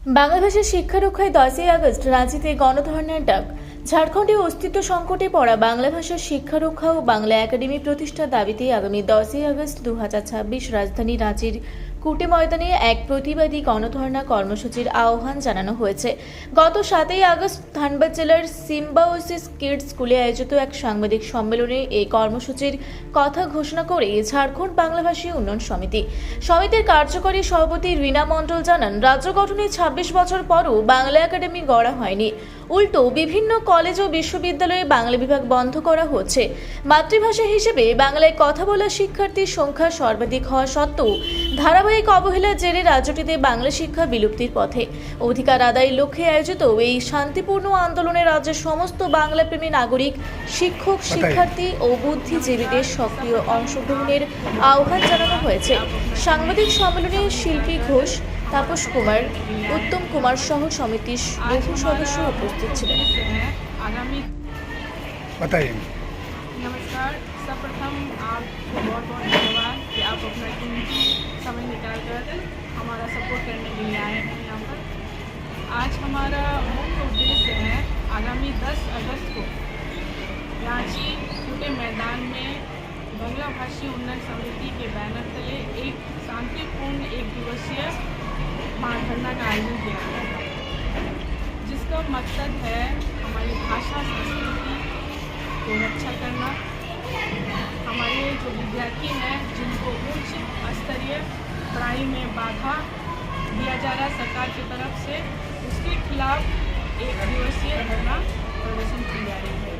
বাংলা ভাষার শিক্ষা রক্ষায় 10ই আগস্ট রাঁচিতে গণধর্নার ডাক। ঝাড়খণ্ডে অস্তিত্ব সংকটে পড়া বাংলা ভাষার শিক্ষা রক্ষা ও বাংলা একাডেমি প্রতিষ্ঠার দাবিতে আগামী 10ই আগস্ট 2026 রাজধানী রাঁচির কুটে ময়দানে এক প্রতিবাদী গণধর্না কর্মসূচির আহ্বান জানানো হয়েছে। গত 7ই আগস্ট ধানবাদ জেলার সিম্বাওসিস কিডস স্কুলে আয়োজিত এক সাংবাদিক সম্মেলনে এই কর্মসূচির কথা ঘোষণা করে ঝাড়খণ্ড বাংলাভাষী উন্নয়ন সমিতির কার্যকরী সভাপতি রীনা মণ্ডল জানান, রাজ্য গঠনের 26 বছর পরও বাংলা একাডেমি গড়া হয়নি। উল্টো বিভিন্ন কলেজ ও বিশ্ববিদ্যালয়ে বাংলা বিভাগ বন্ধ করা হচ্ছে। মাতৃভাষা হিসেবে বাংলায় কথা বলা শিক্ষার্থীর সংখ্যা সর্বাধিক হওয়া সত্ত্বেও ধারাবাহিক অবহেলার জেরে রাজ্যটিতে বাংলা শিক্ষা বিলুপ্তির পথে। অধিকার আদায়ের লক্ষ্যে আয়োজিত এই শান্তিপূর্ণ আন্দোলনে রাজ্যের সমস্ত বাংলাপ্রেমী নাগরিক, শিক্ষক, শিক্ষার্থী ও বুদ্ধিজীবীদের সক্রিয় অংশগ্রহণের আহ্বান জানানো হয়েছে। সাংবাদিক সম্মেলনে শিল্পী ঘোষ, তাপস कुमार, उत्तम कुमार सह समितिर बहु सदस्य उपस्थित छिलेन। बताइए। नमस्कार। सर्वप्रथम आपको बहुत बहुत धन्यवाद कि आप अपना कीमती समय निकालकर हमारा सपोर्ट करने के लिए आए हैं यहाँ पर। आज हमारा मुख्य उद्देश्य है आगामी 10 अगस्त को रांची कुटे मैदान में बांग्ला भाषी उन्नयन समिति के बैनर तले एक शांतिपूर्ण एक दिवसीय महाधरना का आयोजन किया गया है, जिसका मकसद है हमारी भाषा संस्कृति को रक्षा करना। हमारे जो विद्यार्थी हैं जिनको उच्च स्तरीय पढ़ाई में बाधा दिया जा रहा है सरकार की तरफ से, उसके खिलाफ एक दिवसीय धरना प्रदर्शन की जा रही है।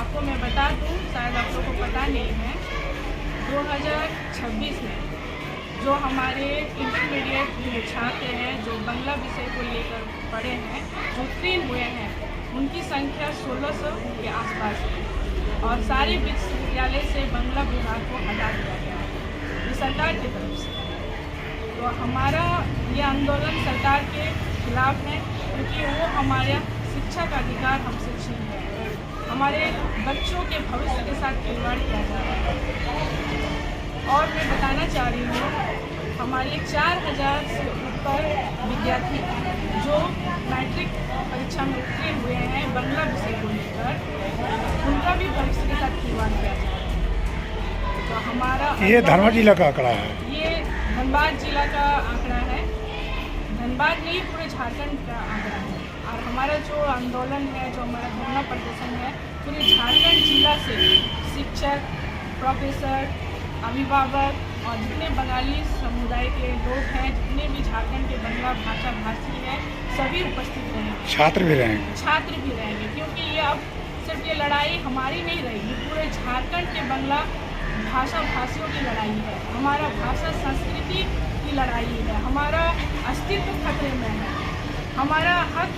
आपको मैं बता दूं, शायद आप लोगों को पता नहीं है, 2026 में जो हमारे इंटरमीडिएट के छात्र हैं जो बांग्ला विषय को लेकर पढ़े हैं, जो उत्तीर्ण हुए हैं, उनकी संख्या 1600 के आसपास है और सारे विश्वविद्यालय से बांग्ला विभाग को हटा दिया गया है ये सरकार की तरफ से। तो हमारा ये आंदोलन सरकार के खिलाफ है, क्योंकि वो हमारा शिक्षा का अधिकार हमसे छीन रहे हैं। हमारे बच्चों के भविष्य के साथ खिलवाड़ किया जा रहा है। और मैं बताना चाह रही हूँ, हमारे 4000 से ऊपर विद्यार्थी जो मैट्रिक परीक्षा में उत्तीर्ण हुए हैं बांग्ला विषय को लेकर, उनका भी भविष्य के साथ खिलवाड़ किया जा रहा है। तो हमारा ये धनबाद जिला का आंकड़ा है। ये धनबाद जिला का आंकड़ा है, धनबाद नहीं पूरे झारखंड का आंकड़ा है। और हमारा जो आंदोलन है, जो हमारा धरना प्रदर्शन है, पूरे झारखंड जिला से शिक्षक, प्रोफेसर, अभिभावक और जितने बंगाली समुदाय के लोग हैं, जितने भी झारखंड के बांग्ला भाषा भाषी हैं, सभी उपस्थित रहेंगे। छात्र भी रहेंगे। क्योंकि ये अब सिर्फ ये लड़ाई हमारी नहीं रहेगी, पूरे झारखंड के बांग्ला भाषा भाषियों की लड़ाई है। हमारा भाषा संस्कृति की लड़ाई है। हमारा अस्तित्व खतरे में है। हमारा हक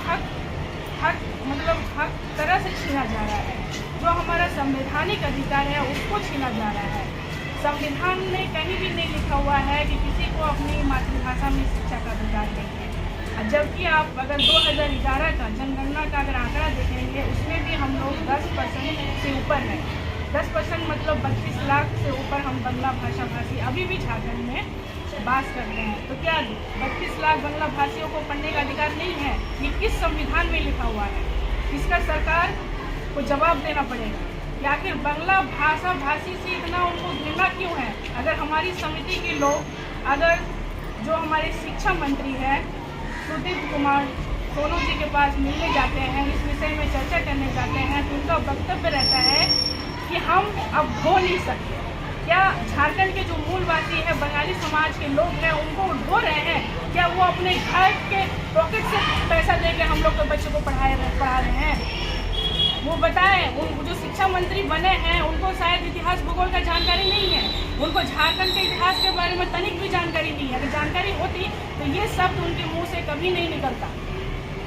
तरह से छीना जा रहा है। जो हमारा संवैधानिक अधिकार है उसको छीना जा रहा है। संविधान में कहीं भी नहीं लिखा हुआ है कि किसी को अपनी मातृभाषा में शिक्षा का अधिकार नहीं है। जबकि आप अगर 2011 का जनगणना का अगर आंकड़ा देखेंगे, उसमें भी हम लोग 10% से ऊपर है। 10% मतलब 32 लाख से ऊपर हम बांग्ला भाषा भाषी अभी भी झारखंड में बास कर रहे हैं। तो क्या 32 लाख बांग्ला भाषियों को पढ़ने का अधिकार नहीं है? ये किस संविधान में लिखा हुआ है? इसका सरकार को जवाब देना पड़ेगा कि आखिर बांग्ला भाषा भाषी से इतना उनको घृणा क्यों है? अगर हमारी समिति के लोग, अगर जो हमारे शिक्षा मंत्री हैं सुदीप कुमार सोनू जी के पास मिलने जाते हैं, इस विषय में चर्चा करने जाते हैं, तो उनका वक्तव्य रहता है कि हम अब ढो नहीं सकते। क्या झारखंड के जो मूलवासी है, बंगाली समाज के लोग हैं, उनको ढो रहे हैं? क्या वो अपने घर के पॉकेट से पैसा देकर हम लोग के बच्चों को पढ़ा रहे हैं? वो बताएं। उन जो शिक्षा मंत्री बने हैं उनको शायद इतिहास भूगोल का जानकारी नहीं है, उनको झारखंड के इतिहास के बारे में तनिक भी जानकारी नहीं है। अगर जानकारी होती तो ये शब्द उनके मुंह से कभी नहीं निकलता।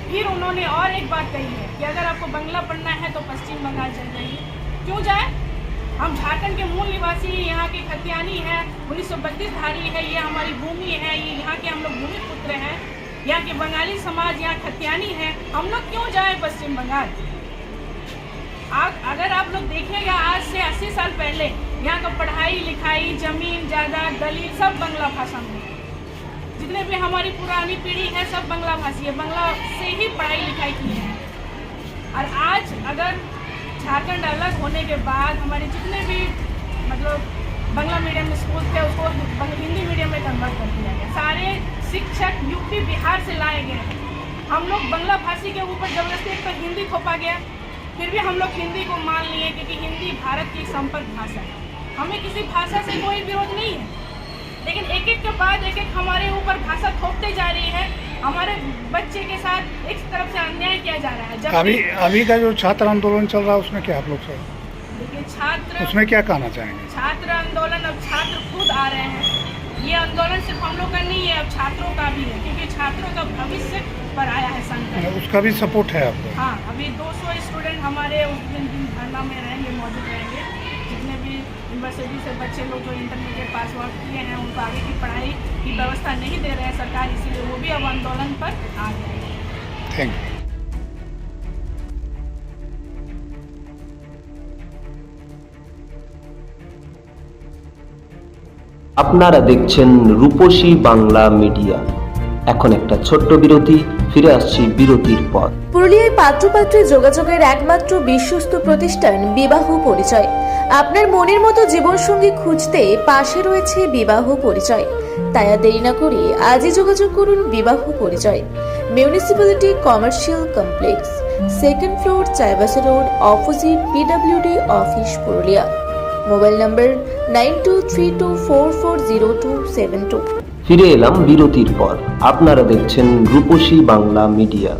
फिर उन्होंने और एक बात कही है कि अगर आपको बांग्ला पढ़ना है तो पश्चिम बंगाल चल जाइए। क्यों जाए? हम झारखंड के मूल निवासी, यहाँ के खतियानी है, 1932 धारी है, ये हमारी भूमि है, ये यहाँ के हम लोग भूमि पुत्र हैं, यहाँ के बंगाली समाज यहाँ खतियानी है, हम लोग क्यों जाए पश्चिम बंगाल? अगर आप लोग देखेगा, आज से 80 साल पहले यहाँ का पढ़ाई लिखाई, जमीन जायदाद, दलील सब बांग्ला भाषा में। जितने भी हमारी पुरानी पीढ़ी है सब बांग्ला भाषी है, बांग्ला से ही पढ़ाई लिखाई की है। और आज अगर झारखंड अलग होने के बाद हमारे जितने भी मतलब बांग्ला मीडियम स्कूल थे उसको हिंदी मीडियम में कन्वर्ट कर दिया गया। सारे शिक्षक यूपी बिहार से लाए गए हैं। हम लोग बांग्ला भाषी के ऊपर जबरदस्ती एक तो हिंदी थोपा गया, फिर भी हम लोग हिंदी को मान लिए क्योंकि हिंदी भारत की संपर्क भाषा है। हमें किसी भाषा से कोई विरोध नहीं है, लेकिन एक एक के बाद एक एक हमारे ऊपर भाषा थोपते जा रही है। हमारे बच्चे के साथ एक तरफ से अन्याय किया जा रहा है। जब अभी का जो छात्र आंदोलन चल रहा है उसमें क्या आप लोग सर देखिए छात्र उसमें क्या कहना चाहेंगे? छात्र आंदोलन अब छात्र खुद आ रहे हैं। ये आंदोलन सिर्फ हम लोग का नहीं है, अब छात्रों का भी है, क्योंकि छात्रों का भविष्य पर आया है संकट। उसका भी सपोर्ट है आपको? हाँ, अभी 200 स्टूडेंट हमारे उस दिन धरना में रहेंगे, मौजूद रहेंगे। जितने भी यूनिवर्सिटी से बच्चे लोग जो इंटरमीडिएट पास आउट किए हैं उनको आगे की पढ़ाई की व्यवस्था नहीं दे रहे हैं सरकार, इसीलिए वो भी अब आंदोलन पर आ गए हैं। Thank you. আপনারা দেখছেন রূপসী বাংলা মিডিয়া। এখন একটা ছোট্ট বিরতি, ফিরে আসছি বিরতির পর। পুরুলিয়ায় পাত্রপাত্রী যোগাযোগের একমাত্র বিশ্বস্ত প্রতিষ্ঠান বিবাহ পরিচয়। আপনার মনের মতো জীবনসঙ্গী খুঁজতে পাশে রয়েছে বিবাহ পরিচয়। তাই আর দেরি না করে আজই যোগাযোগ করুন বিবাহ পরিচয়। Municipality commercial complex, second floor, Chaibasa road, opposite PWD office, Purulia. Mobile নম্বর 9232440272। ফিরে এলাম বিরতির পর। আপনারা দেখছেন রূপসী বাংলা মিডিয়া।